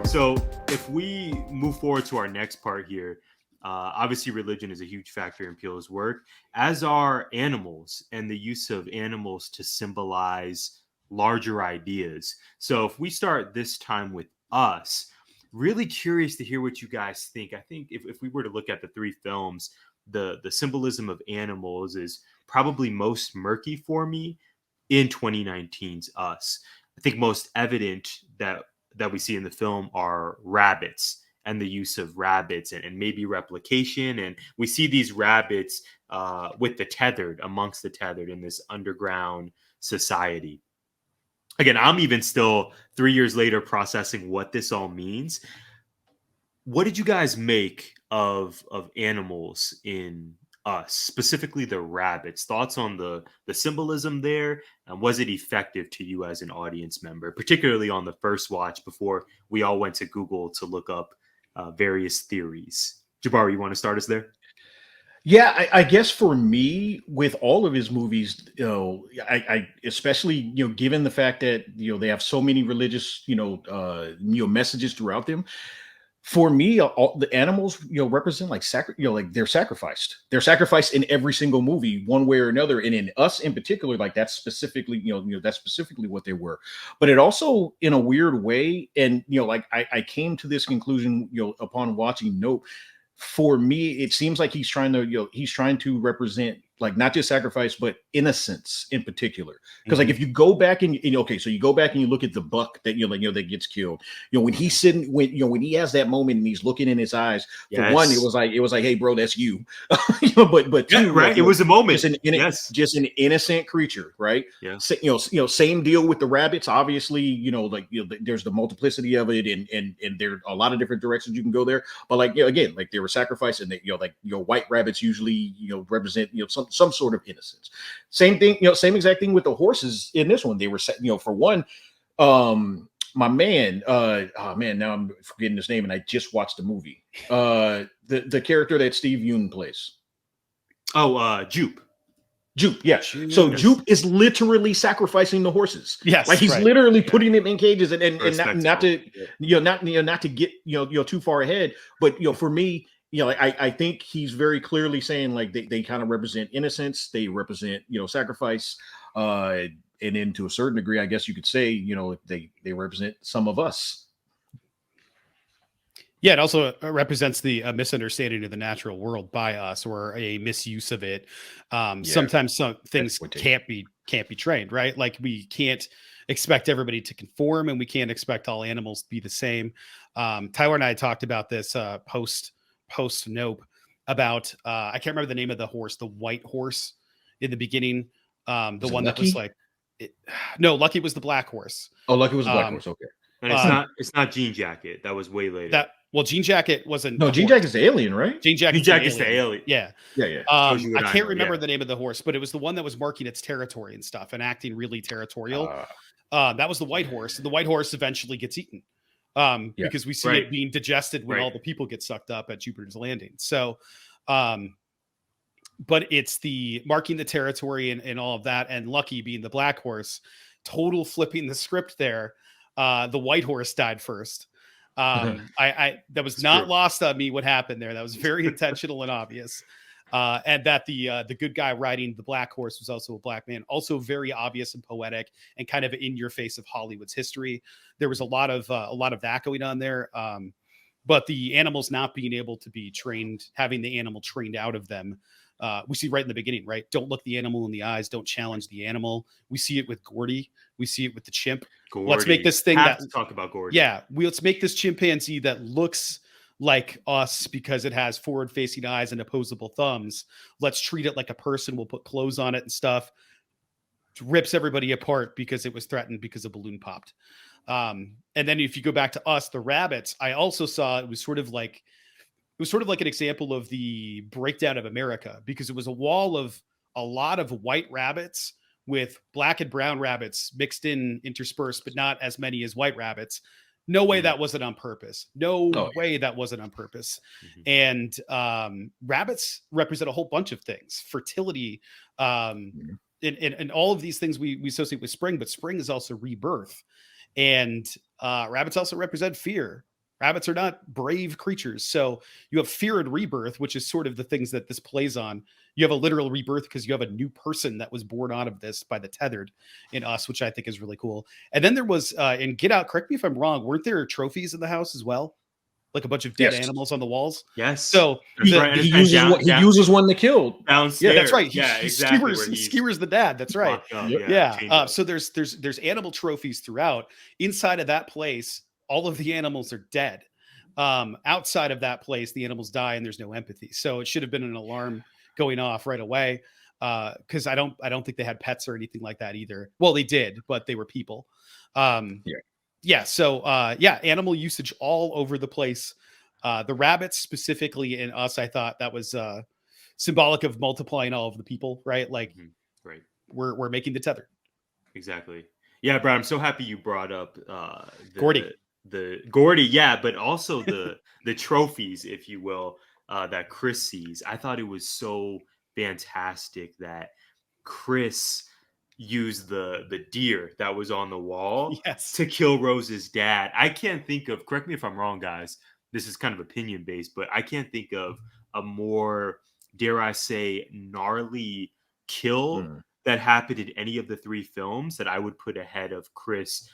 So if we move forward to our next part here, obviously religion is a huge factor in Peele's work, as are animals and the use of animals to symbolize larger ideas. So if we start this time with us, really curious to hear what you guys think. I think if we were to look at the three films, the symbolism of animals is probably most murky for me in 2019's Us. I think most evident that we see in the film are rabbits and the use of rabbits and maybe replication. And we see these rabbits with the tethered, amongst the tethered in this underground society. Again, I'm even still 3 years later processing what this all means. What did you guys make of animals in Us, specifically the rabbits? Thoughts on the symbolism there, and was it effective to you as an audience member, particularly on the first watch before we all went to Google to look up various theories? Jabari, you want to start us there? Yeah, I guess for me, with all of his movies, I especially given the fact that they have so many religious messages throughout them. For me, all the animals represent like like they're sacrificed. They're sacrificed in every single movie, one way or another. And in Us, in particular, like that's specifically that's specifically what they were. But it also, in a weird way, and like I came to this conclusion upon watching Nope. For me, it seems like he's trying to represent like not just sacrifice, but innocence in particular. Because like if you go back and okay, so you go back and you look at the buck that that gets killed. When he's sitting, when he has that moment and he's looking in his eyes. For one, it was like, hey, bro, that's you. But two, right, it was a moment. Just an innocent creature, right? Yeah. Same deal with the rabbits. Obviously, there's the multiplicity of it, and there are a lot of different directions you can go there. But like again, like they were sacrificed, and white rabbits usually represent some sort of innocence. Same thing, same exact thing with the horses in this one. They were for one, my man, oh man, now I'm forgetting his name, and I just watched the movie. The character that Steve Yeun plays. Jupe. Jupe, yeah. So Jupe is literally sacrificing the horses. Yes, like he's literally putting them in cages, and not to not to get too far ahead, but for me, I think he's very clearly saying like they kind of represent innocence, they represent sacrifice, and then to a certain degree, I guess you could say they represent some of us. Yeah, it also represents the misunderstanding of the natural world by us, or a misuse of it. Sometimes some things can't be trained, right? Like we can't expect everybody to conform, and we can't expect all animals to be the same. Tyler and I talked about this post Nope about I can't remember the name of the horse, the white horse in the beginning, the one that was like no, Lucky was the black horse. Oh, Lucky was the black horse. Okay. And it's not Jean Jacket. That was way later. Jean Jacket wasn't. No, Jean Jacket's the alien, right? Jean Jacket's the alien. Yeah. I can't remember the name of the horse, but it was the one that was marking its territory and stuff and acting really territorial. That was the white horse. And the white horse eventually gets eaten. Because we see it being digested when all the people get sucked up at Jupiter's landing. So, but it's the marking the territory and all of that, and Lucky being the black horse, total flipping the script there. The white horse died first. That was not lost on me what happened there. That was very intentional and obvious. And that the good guy riding the black horse was also a black man, also very obvious and poetic and kind of in your face of Hollywood's history. There was a lot of that going on there. But the animals not being able to be trained, having the animal trained out of them. We see right in the beginning, right? Don't look the animal in the eyes. Don't challenge the animal. We see it with Gordy. We see it with the chimp. Gordy. Let's make this thing talk about Gordy. Yeah. Let's make this chimpanzee that looks like us because it has forward facing eyes and opposable thumbs. Let's treat it like a person. We'll put clothes on it and stuff. Rips everybody apart because it was threatened because a balloon popped. And then if you go back to Us, the rabbits, I also saw it was sort of like an example of the breakdown of America, because it was a wall of a lot of white rabbits with black and brown rabbits mixed in, interspersed, but not as many as white rabbits. No way that wasn't on purpose. No way that wasn't on purpose. And rabbits represent a whole bunch of things, fertility, and all of these things we associate with spring, but spring is also rebirth. And rabbits also represent fear. Rabbits are not brave creatures. So you have fear and rebirth, which is sort of the things that this plays on. You have a literal rebirth because you have a new person that was born out of this by the tethered in Us, which I think is really cool. And then there was in Get Out, correct me if I'm wrong, weren't there trophies in the house as well? Like a bunch of dead animals on the walls. Yes. So That's he, right. he uses one to kill. Downstairs. Yeah, that's right. He exactly. skewers the dad. That's right. Up, yeah. So there's animal trophies throughout. Inside of that place, all of the animals are dead. Outside of that place, the animals die and there's no empathy. So it should have been an alarm going off right away. Because I don't think they had pets or anything like that either. Well, they did, but they were people. So animal usage all over the place. The rabbits specifically in Us, I thought that was symbolic of multiplying all of the people, right? Like, right. We're making the tether. Exactly. Yeah, Brad, I'm so happy you brought up Gordy. The Gordy, yeah, but also the trophies, if you will, that Chris sees. I thought it was so fantastic that Chris used the deer that was on the wall to kill Rose's dad. I can't think of, correct me if I'm wrong, guys, this is kind of opinion based, but I can't think of a more, dare I say, gnarly kill that happened in any of the three films that I would put ahead of Chris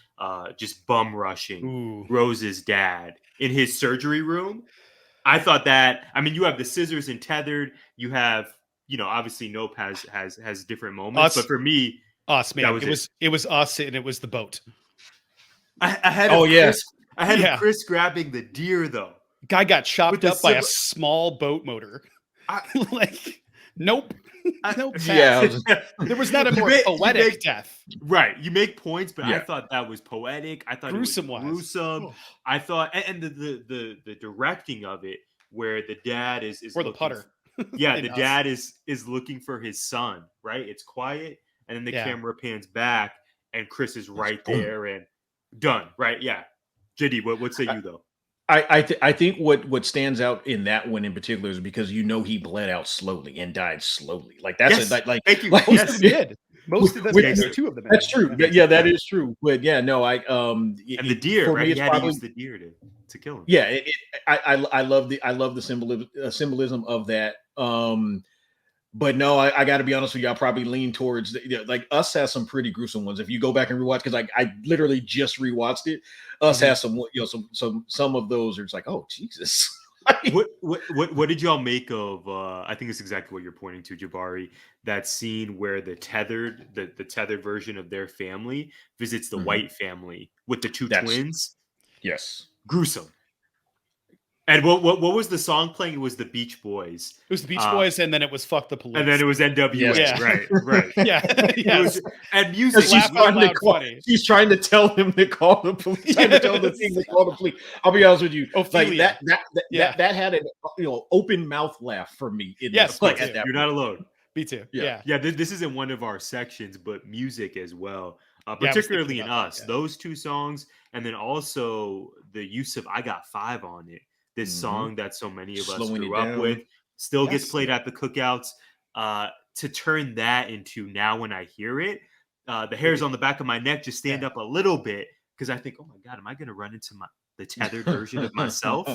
just bum rushing Rose's dad in his surgery room. I thought that, I mean, you have the scissors and tethered, you have, obviously Nope has different moments, but for me, Us, man, it was Us and it was the boat. I had Chris grabbing the deer though. Guy got chopped up by a small boat motor. Nope. Nope. There was not a more poetic death. Right. You make points, but I thought that was poetic. I thought gruesome. It was gruesome. I thought, and the directing of it, where the dad is or the putter. The dad is looking for his son. Right. It's quiet, and then the camera pans back, and Chris is right there and done. Right. Yeah. JD, what say you though? I think what stands out in that one in particular is because he bled out slowly and died slowly. Like that's thank you. Most of them did. Most of them. Two of them. That's true. Yeah, that is true. But yeah, no, and the deer. For me, he had to use the deer to kill him. Yeah, I love the symbolism of that. But no, I got to be honest with you. I'll probably lean towards like Us has some pretty gruesome ones. If you go back and rewatch, because I literally just rewatched it. Us has some of those are just like, oh Jesus. What did y'all make of? I think it's exactly what you're pointing to, Jabari. That scene where the tethered version of their family visits the white family with the two twins. Yes, gruesome. And what was the song playing? It was the Beach Boys. It was the Beach Boys, and then it was "Fuck the Police," and then it was NWA. Yeah. Right. And music. She's trying to tell him to call the police. Trying to tell the thing to call the police. I'll be honest with you. Ophelia. Like that had an open mouth laugh for me. Yes, you're not alone. Me too. Yeah. This isn't one of our sections, but music as well. Particularly in Us, those two songs, and then also the use of "I Got Five" on it. This song that so many of us grew up with still gets played at the cookouts. To turn that into now when I hear it, the hairs on the back of my neck just stand up a little bit because I think, oh my God, am I going to run into the tethered version of myself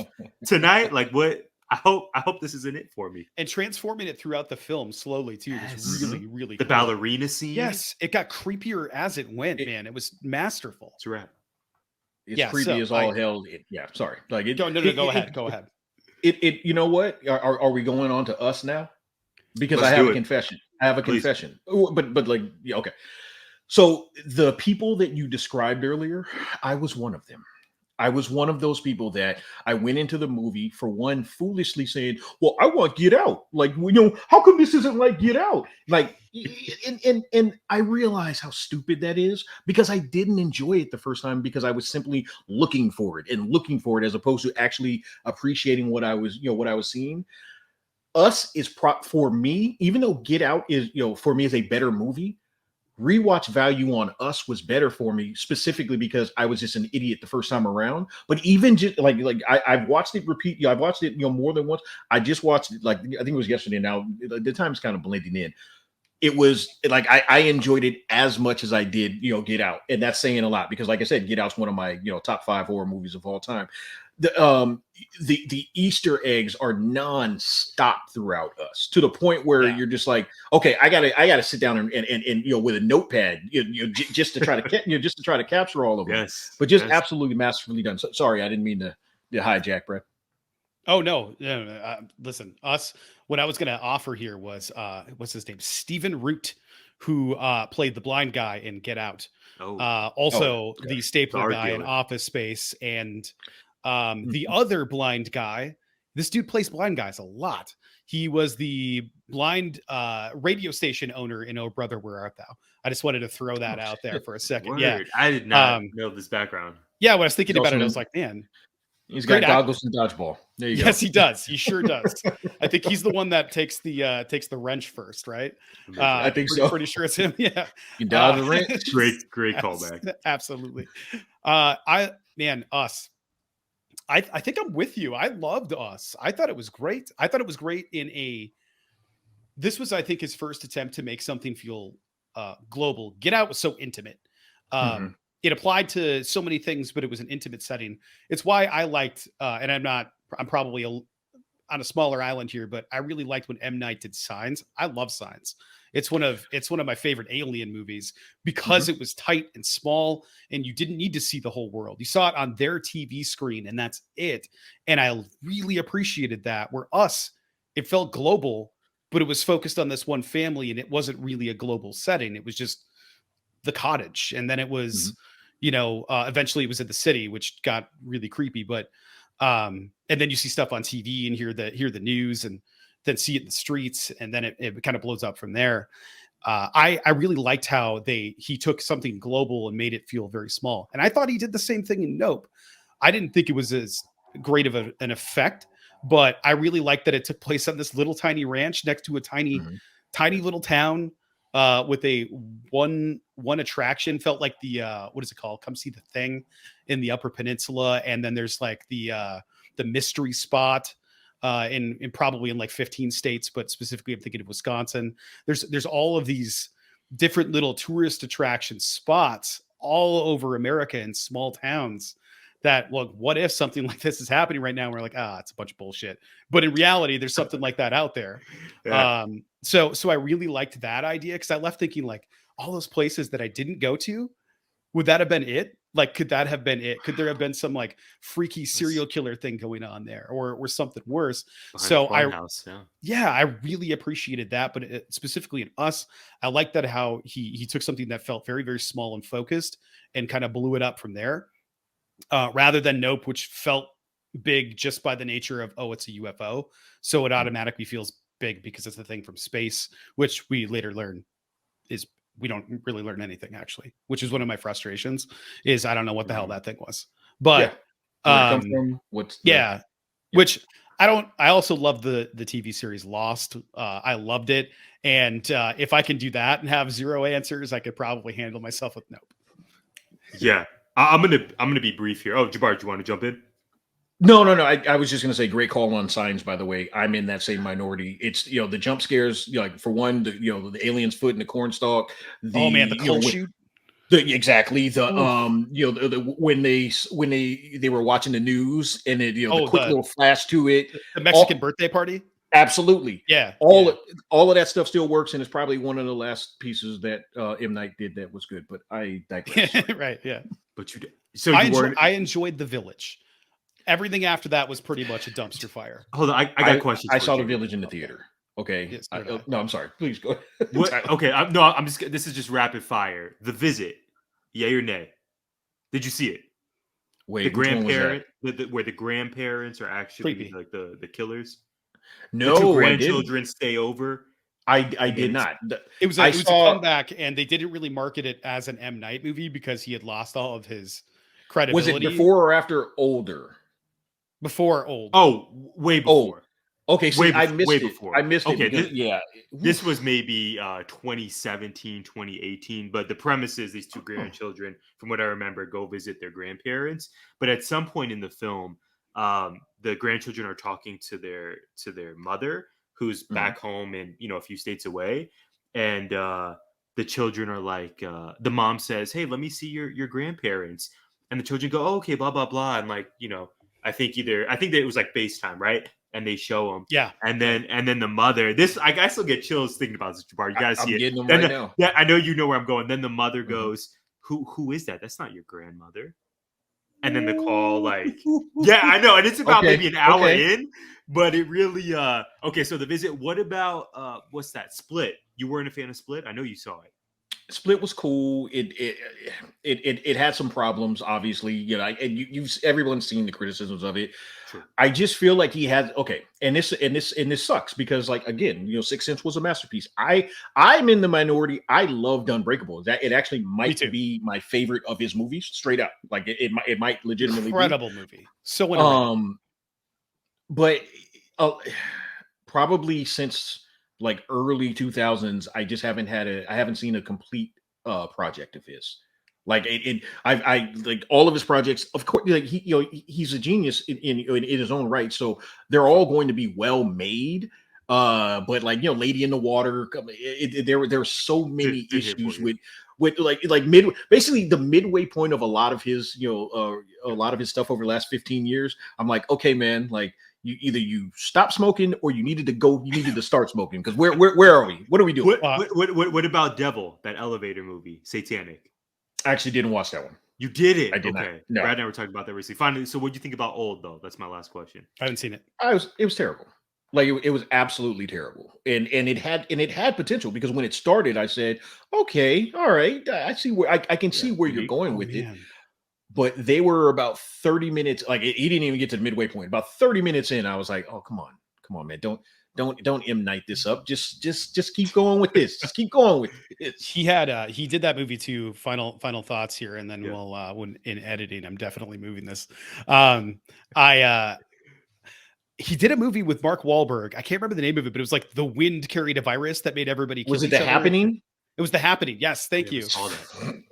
tonight? Like what? I hope this isn't it for me. And transforming it throughout the film slowly too was really, really the cool. ballerina scene. Yes, it got creepier as it went, man. It was masterful. It's a wrap. It's creepy as all hell. Sorry. Like go ahead. Go ahead. It you know what? Are we going on to Us now? Because I have a confession. But like, okay. So the people that you described earlier, I was one of them. I was one of those people that I went into the movie for one foolishly saying, well, I want Get Out. Like, how come this isn't like Get Out? Like, and I realize how stupid that is because I didn't enjoy it the first time because I was simply looking for it as opposed to actually appreciating what I was seeing. Us is for me, even though Get Out is, for me is a better movie. Rewatch value on Us was better for me specifically because I was just an idiot the first time around. But even just like I've watched it repeat. I've watched it more than once. I just watched it I think it was yesterday. Now the time's kind of blending in. it was like I enjoyed it as much as I did, Get Out, and that's saying a lot because, like I said, Get Out's one of my top 5 horror movies of all time. The Easter eggs are non-stop throughout Us to the point where Yeah. you're just like, okay, I gotta sit down and with a notepad, just to try to just to try to capture all of them. Yes. But just Yes. absolutely masterfully done. So, sorry, I didn't mean to hijack, Brett. Oh no, no. Listen, Us. What I was going to offer here was what's his name, Stephen Root, who played the blind guy in Get Out. Oh, Also okay. the stapler art guy in dealer. Office Space, and the Mhm. other blind guy. This dude plays blind guys a lot. He was the blind radio station owner in Oh Brother, Where Art Thou? I just wanted to throw that Oh, out there shit. for a second. Yeah. word. I did not Um, know this background. yeah. When I was He's thinking about also it, I in, was like, man, he's great got actor. goggles and dodgeball. There you go. Yes, he does. He sure does. I think he's the one that takes the wrench first, right? Amazing. I think Pretty, so. pretty sure it's him. Yeah. You dodge a wrench. Great callback. Absolutely. Us. I think I'm with you. I loved Us. I thought it was great. I thought it was great this was, I think, his first attempt to make something feel global. Get Out was so intimate. Mhm. It applied to so many things, but it was an intimate setting. It's why I liked, and I'm probably on a smaller island here, but I really liked when M. Night did Signs. I love Signs. It's one of my favorite Alien movies because Mhm. it was tight and small, and you didn't need to see the whole world. You saw it on their TV screen, and that's it. And I really appreciated that. Where Us, it felt global, but it was focused on this one family, and it wasn't really a global setting. It was just the cottage, and then it was, Mhm. eventually it was in the city, which got really creepy. But and then you see stuff on TV and hear the news, and then see it in the streets, and then it kind of blows up from there. I really liked how he took something global and made it feel very small, and I thought he did the same thing in Nope. I didn't think it was as great of an effect, but I really liked that it took place on this little tiny ranch next to a Mhm. tiny little town with a one attraction. Felt like the what is it called? Come see the thing in the Upper Peninsula, and then there's like the mystery spot in probably in like 15 states, but specifically I'm thinking of Wisconsin. There's all of these different little tourist attraction spots all over America in small towns that, well, what if something like this is happening right now? And we're like, it's a bunch of bullshit. But in reality, there's something like that out there. Yeah. So I really liked that idea because I left thinking like all those places that I didn't go to, would that have been it? Like, could that have been it? Could there have been some like freaky serial killer thing going on there, or something worse? Behind the So farmhouse. Yeah. yeah, I really appreciated that. But specifically in Us, I like that how he took something that felt very, very small and focused and kind of blew it up from there, rather than Nope, which felt big just by the nature of, oh, it's a UFO. So it Mhm. automatically feels big because it's a thing from space, which we later learn is we don't really learn anything actually, which is one of my frustrations is I don't know what the hell Mhm. that thing was. Yeah. But Where'd it come um from? What's the? yeah, Yeah. which I also love the TV series Lost. I loved it. And if I can do that and have zero answers, I could probably handle myself with Nope. Yeah. I'm gonna be brief here. Oh, Jabbar, do you want to jump in? No, no, no. I was just going to say, great call on Signs. By the way, I'm in that same minority. It's the jump scares. Like for one, the alien's foot in the cornstalk. The Oh man, the cold when, shoot. exactly the Oof. when they were watching the news and it the Oh, quick little flash to it. the Mexican All birthday party. absolutely. Yeah, All yeah. all of that stuff still works, and it's probably one of the last pieces that M Night did that was good. But I digress. Sorry. Right, yeah. But so you weren't. I enjoyed The Village. Everything after that was pretty much a dumpster fire. Hold on. I got questions I for saw The Jiggy. Village in the theater. Okay. Yes, so did I. No, I'm sorry. Please go ahead. What? Tyler. Okay. No. I'm just. This is just rapid fire. The Visit. Yay or nay? Did you see it? The Wait, which one was that? grandparent, where the grandparents are actually Creepy. like the killers. The two No, I didn't. grandchildren stay over, I and then did it's not. It I was a saw. comeback, and they didn't really market it as an M Night movie because he had lost all of his Was it credibility before or after older? before Old. oh, way Oh, before, okay. See, I way missed it. I before. missed it Okay, because yeah. this Oof. was maybe 2017, 2018. But the premise is these two Huh. grandchildren, from what I remember, go visit their grandparents. But at some point in the film, the grandchildren are talking to their mother, who's Mhm. back home and a few states away. and the children are like, the mom says, "Hey, let me see your grandparents," and the children go, "Oh, okay, blah blah blah," and like, I think that it was like FaceTime, right? And they show them, Yeah. and then the mother. This I still get chills thinking about this, Jabbar. You gotta see I'm it. getting them Then right now. yeah, I know you know where I'm going. Then the mother Mhm. goes, "Who is that? That's not your grandmother." And then the call, like, yeah, I know, and it's about Okay. maybe an hour Okay. in, but it really okay. So the visit. What about what's that? Split. You weren't a fan of Split? I know you saw it. Split was cool. It had some problems, obviously. And you've everyone's seen the criticisms of it. True. I just feel like he has okay, and this sucks because, like, again, Sixth Sense was a masterpiece. I'm in the minority. I loved Unbreakable. That it actually might too. be my favorite of his movies, straight up. Like it might legitimately be. Incredible movie. So underrated. But uh, probably since like early 2000s, I just I haven't seen a complete project of his. Like I like all of his projects. Of course, like he's a genius in his own right. So they're all going to be well made. But like Lady in the Water, there were so many Did hit for issues you. with like mid basically the midway point of a lot of his a lot of his stuff over the last 15 years. I'm like, okay, man, like you stop smoking or you needed to start smoking because where are we? What are we doing? What about Devil? That elevator movie, Satanic. I actually didn't watch that one. You did it. I did not. Okay. No, Brad and I were talking about that recently. Finally, so what do you think about Old though? That's my last question. I haven't seen it. it was terrible. Like it was absolutely terrible, and it had potential because when it started, I said, okay, all right, I see where I can see where you're going with it. But they were about 30 minutes. Like he didn't even get to the midway point. About 30 minutes in, I was like, oh come on, man, don't M Night this up. Just keep going with this. Just keep going with this. He did that movie too. Final thoughts here, and then Yeah. we'll when in editing, I'm definitely moving this. I he did a movie with Mark Wahlberg. I can't remember the name of it, but it was like the wind carried a virus that made everybody kill Was it each The other. Happening? It was The Happening. Yes, thank you. Saw that.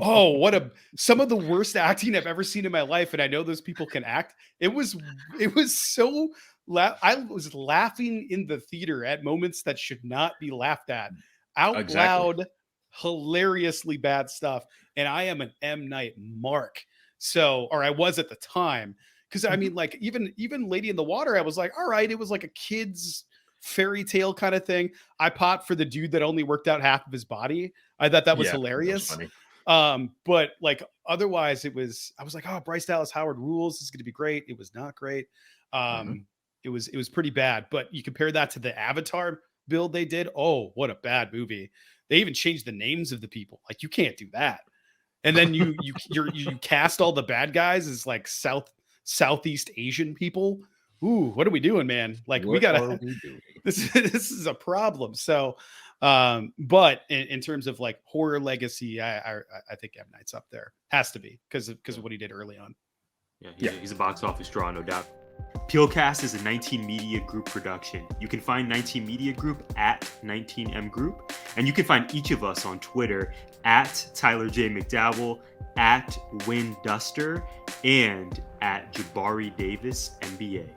Oh, some of the worst acting I've ever seen in my life, and I know those people can act. It was so I was laughing in the theater at moments that should not be laughed at. Out Exactly. loud, hilariously bad stuff. And I am an M. Night mark. So, or I was at the time. Because I mean, like even Lady in the Water, I was like, all right, it was like a kid's fairy tale kind of thing. I popped for the dude that only worked out half of his body. I thought that was hilarious. That was funny. But like otherwise I was like, oh, Bryce Dallas Howard rules. This is gonna be great. It was not great. It was pretty bad. But you compare that to the Avatar build they did. Oh, what a bad movie. They even changed the names of the people. Like you can't do that. And then you cast all the bad guys as like Southeast Asian people. Ooh, what are we doing, man? Like we gotta this is a problem. So but in terms of like horror legacy, I think M. Night's up there. Has to be because of what he did early on. Yeah, he's a box office draw, no doubt. Peelecast is a 19 Media Group production. You can find 19 Media Group at 19M Group, and you can find each of us on Twitter at Tyler J. McDowell, at Win Duster, and at Jabari Davis NBA.